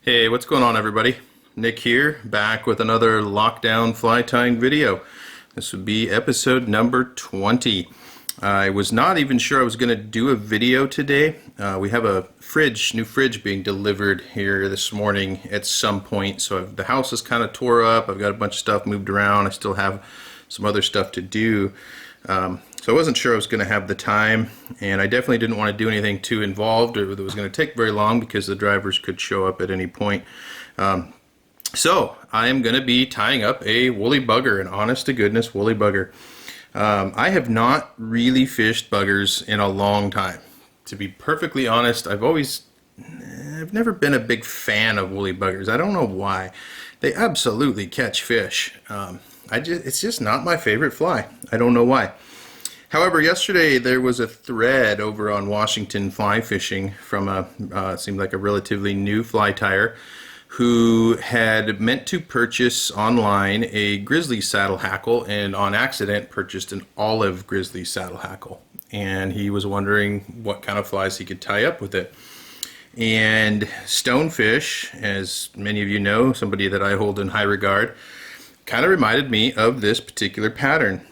Hey, what's going on, everybody? Nick here, back with another lockdown fly tying video. This would be episode number 20. I was not even sure I was going to do a video today. We have a new fridge being delivered here this morning at some point. So the house is kind of tore up. I've got a bunch of stuff moved around. I still have some other stuff to do. So I wasn't sure I was going to have the time, and I definitely didn't want to do anything too involved or that was going to take very long because the drivers could show up at any point. So I am going to be tying up a woolly bugger, an honest to goodness woolly bugger. I have not really fished buggers in a long time. To be perfectly honest, I've never been a big fan of woolly buggers. I don't know why. They absolutely catch fish. It's just not my favorite fly. I don't know why. However, yesterday there was a thread over on Washington Fly Fishing from seemed like a relatively new fly tyer who had meant to purchase online a grizzly saddle hackle and on accident purchased an olive grizzly saddle hackle. And he was wondering what kind of flies he could tie up with it. And stonefish, as many of you know, somebody that I hold in high regard, kind of reminded me of this particular pattern.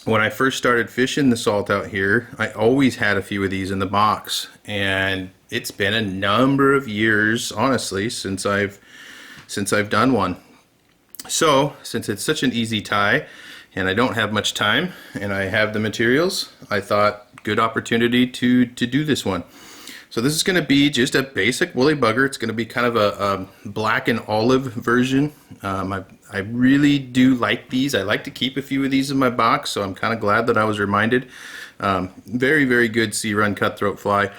When I first started fishing the salt out here, I always had a few of these in the box, and it's been a number of years, honestly, since I've done one. So, since it's such an easy tie, and I don't have much time, and I have the materials, I thought good opportunity to do this one. So this is going to be just a basic woolly bugger. It's going to be kind of a black and olive version. I really do like these. I like to keep a few of these in my box, so I'm kind of glad that I was reminded. Very, very good sea run cutthroat fly.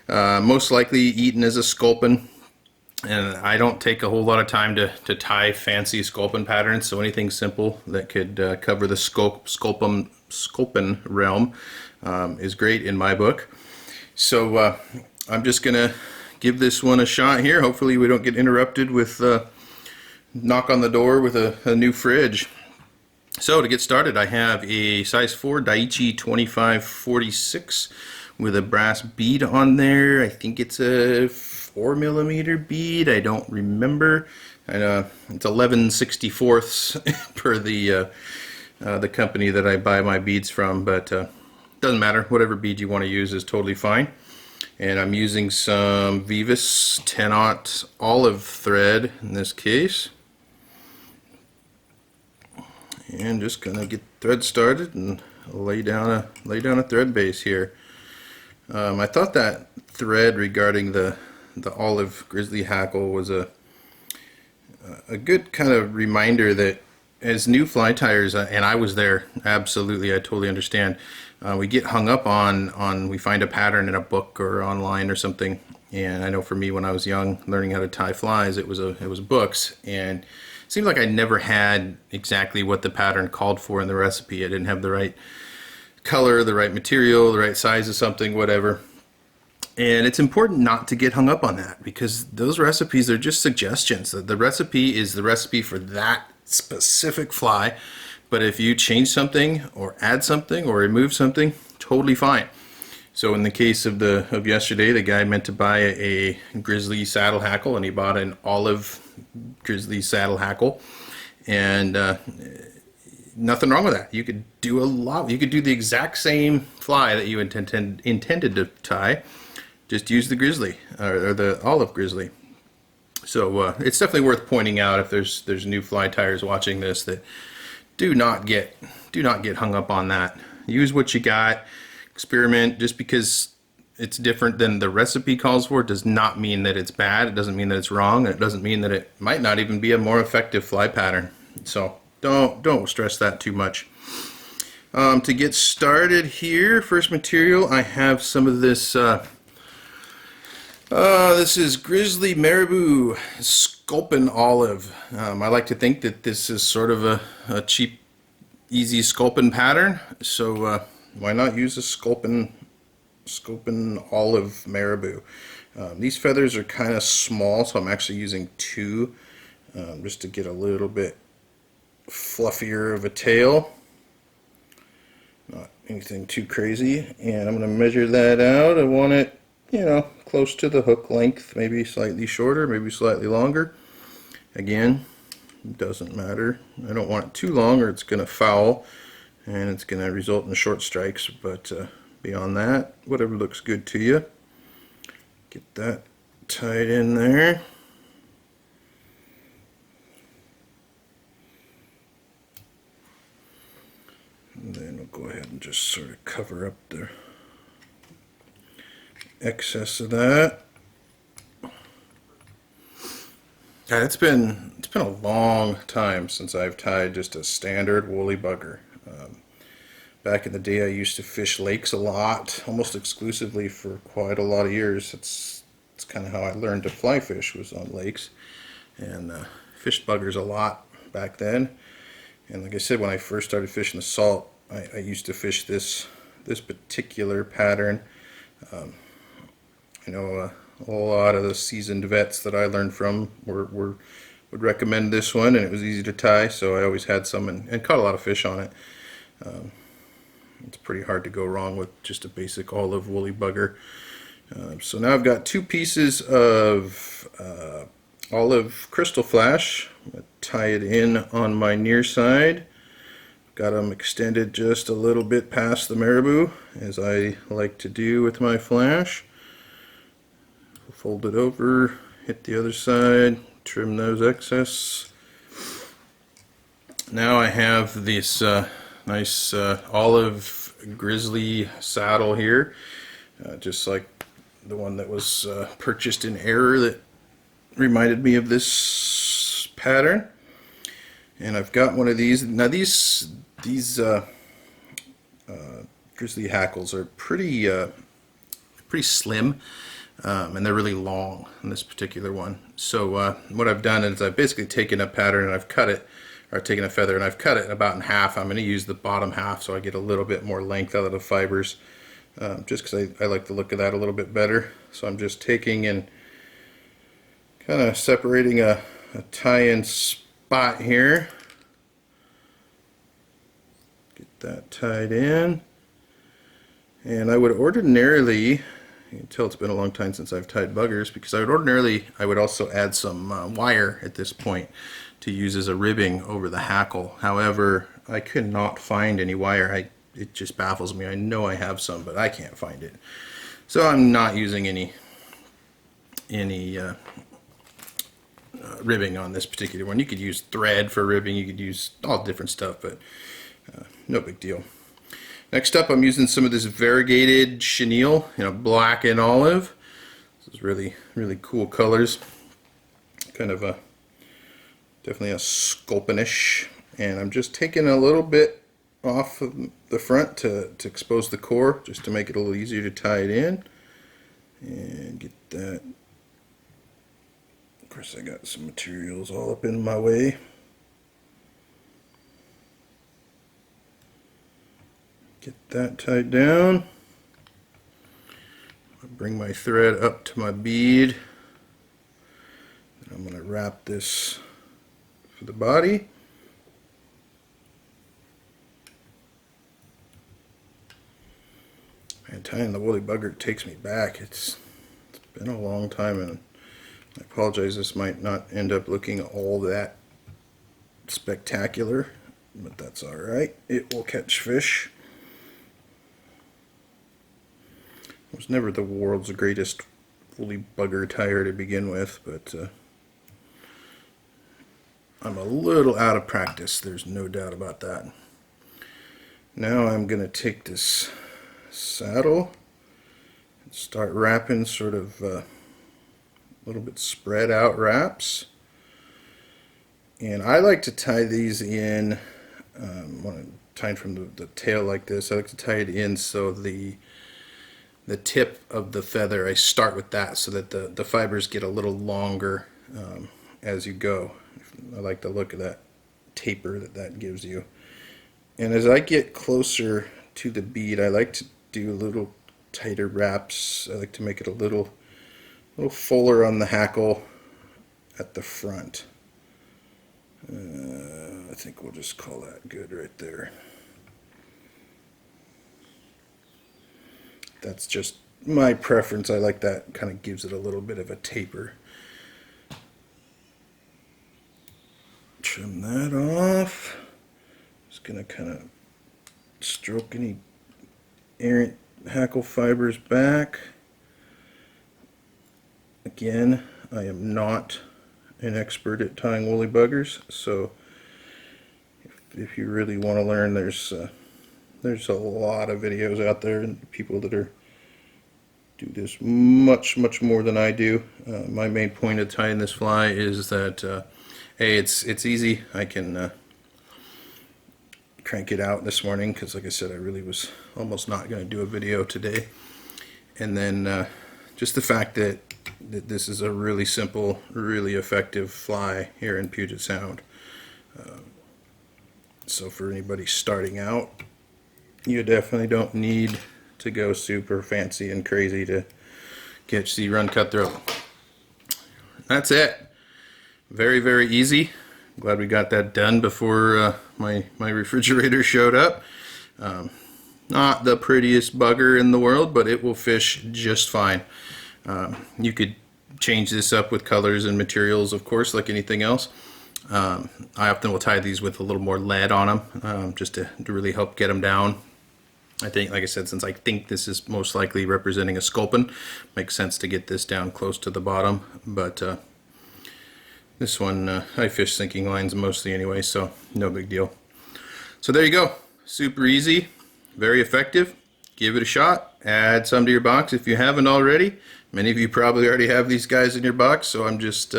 Most likely eaten as a sculpin. And I don't take a whole lot of time to tie fancy sculpin patterns, so anything simple that could cover the sculpin realm is great in my book. So I'm just gonna give this one a shot here. Hopefully we don't get interrupted with knock on the door with a new fridge. So to get started, I have a size 4 Daiichi 2546 with a brass bead on there. I think it's a 4mm bead. I don't remember. It's 11/64 per the company that I buy my beads from, but doesn't matter. Whatever bead you want to use is totally fine. And I'm using some Vivus 10/0 olive thread in this case. And just gonna get thread started and lay down a thread base here. I thought that thread regarding the olive grizzly hackle was a good kind of reminder that as new fly tyers, and I was there, absolutely, I totally understand. We get hung up on we find a pattern in a book or online or something, and I know for me when I was young learning how to tie flies, it was books, and it seemed like I never had exactly what the pattern called for in the recipe. I didn't have the right color, the right material, the right size of something, whatever. And it's important not to get hung up on that because those recipes are just suggestions. The recipe is the recipe for that specific fly. But if you change something or add something or remove something, totally fine. So in the case of yesterday, the guy meant to buy a grizzly saddle hackle, and he bought an olive grizzly saddle hackle, and nothing wrong with that. You could do a lot. You could do the exact same fly that you intended to tie, just use the grizzly or the olive grizzly. So it's definitely worth pointing out if there's new fly tyers watching this that do not get hung up on that. Use what you got. Experiment. Just because it's different than the recipe calls for does not mean that it's bad. It doesn't mean that it's wrong. And it doesn't mean that it might not even be a more effective fly pattern. So don't stress that too much. To get started here, first material, I have some of this. This is Grizzly Marabou Sculpin Olive. I like to think that this is sort of a cheap, easy sculpin pattern, so why not use a sculpin olive marabou. These feathers are kind of small, so I'm actually using 2 just to get a little bit fluffier of a tail. Not anything too crazy, and I'm going to measure that out. I want it you know, close to the hook length, maybe slightly shorter, maybe slightly longer. Again, it doesn't matter. I don't want it too long or it's going to foul and it's going to result in short strikes, but beyond that, whatever looks good to you. Get that tied in there. And then we'll go ahead and just sort of cover up the excess of that. Yeah, it's been a long time since I've tied just a standard woolly bugger. Back in the day, I used to fish lakes a lot, almost exclusively for quite a lot of years. It's kind of how I learned to fly fish, was on lakes, and fished buggers a lot back then. And like I said, when I first started fishing the salt, I used to fish this particular pattern. I know a lot of the seasoned vets that I learned from would recommend this one, and it was easy to tie, so I always had some and caught a lot of fish on it. It's pretty hard to go wrong with just a basic olive woolly bugger. So now I've got 2 pieces of olive crystal flash. I'm going to tie it in on my near side. Got them extended just a little bit past the marabou, as I like to do with my flash. Fold it over, hit the other side, trim those excess. Now I have this nice olive grizzly saddle here, just like the one that was purchased in error that reminded me of this pattern. And I've got one of these. Now these grizzly hackles are pretty slim, and they're really long in this particular one. So what I've done is I've basically taken a pattern and I've cut it, or I've taken a feather and I've cut it about in half. I'm going to use the bottom half so I get a little bit more length out of the fibers, just because I like the look of that a little bit better. So I'm just taking and kind of separating a tie-in spot here. Get that tied in. And I would ordinarily, you can tell it's been a long time since I've tied buggers, because I would also add some wire at this point to use as a ribbing over the hackle. However, I could not find any wire. It just baffles me. I know I have some, but I can't find it. So I'm not using any ribbing on this particular one. You could use thread for ribbing, you could use all different stuff, but no big deal. Next up, I'm using some of this variegated chenille, black and olive. This is really, really cool colors. Kind of definitely a Sculpin-ish. And I'm just taking a little bit off of the front to expose the core, just to make it a little easier to tie it in. And get that. Of course, I got some materials all up in my way. Get that tied down. Bring my thread up to my bead. And I'm going to wrap this for the body. And tying the woolly bugger takes me back. It's been a long time, and I apologize, this might not end up looking all that spectacular, but that's alright. It will catch fish. I was never the world's greatest woolly bugger tire to begin with, but I'm a little out of practice, there's no doubt about that. Now I'm going to take this saddle and start wrapping sort of a little bit spread out wraps. And I like to tie these in, when I'm tying from the tail like this, I like to tie it in so the tip of the feather, I start with that so that the fibers get a little longer as you go. I like the look of that taper that gives you. And as I get closer to the bead, I like to do little tighter wraps. I like to make it a little fuller on the hackle at the front. I think we'll just call that good right there. That's just my preference. I like that, kind of gives it a little bit of a taper. Trim that off. Just gonna kind of stroke any errant hackle fibers back. Again, I am not an expert at tying woolly buggers, so if you really want to learn, there's a lot of videos out there and people that do this much more than I do. My main point of tying this fly is that hey, it's easy. I can crank it out this morning because, like I said, I really was almost not going to do a video today. And then just the fact that this is a really simple, really effective fly here in Puget Sound. So for anybody starting out, you definitely don't need to go super fancy and crazy to catch the run cutthroat. That's it. Very easy. Glad we got that done before my refrigerator showed up. Not the prettiest bugger in the world, but it will fish just fine. You could change this up with colors and materials, of course, like anything else. I often will tie these with a little more lead on them, just to really help get them down. I think, like I said, since I think this is most likely representing a Sculpin, makes sense to get this down close to the bottom. But this one, I fish sinking lines mostly anyway, so no big deal. So there you go. Super easy, very effective. Give it a shot. Add some to your box if you haven't already. Many of you probably already have these guys in your box, so I'm just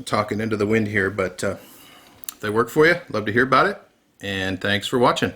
talking into the wind here. But if they work for you, love to hear about it. And thanks for watching.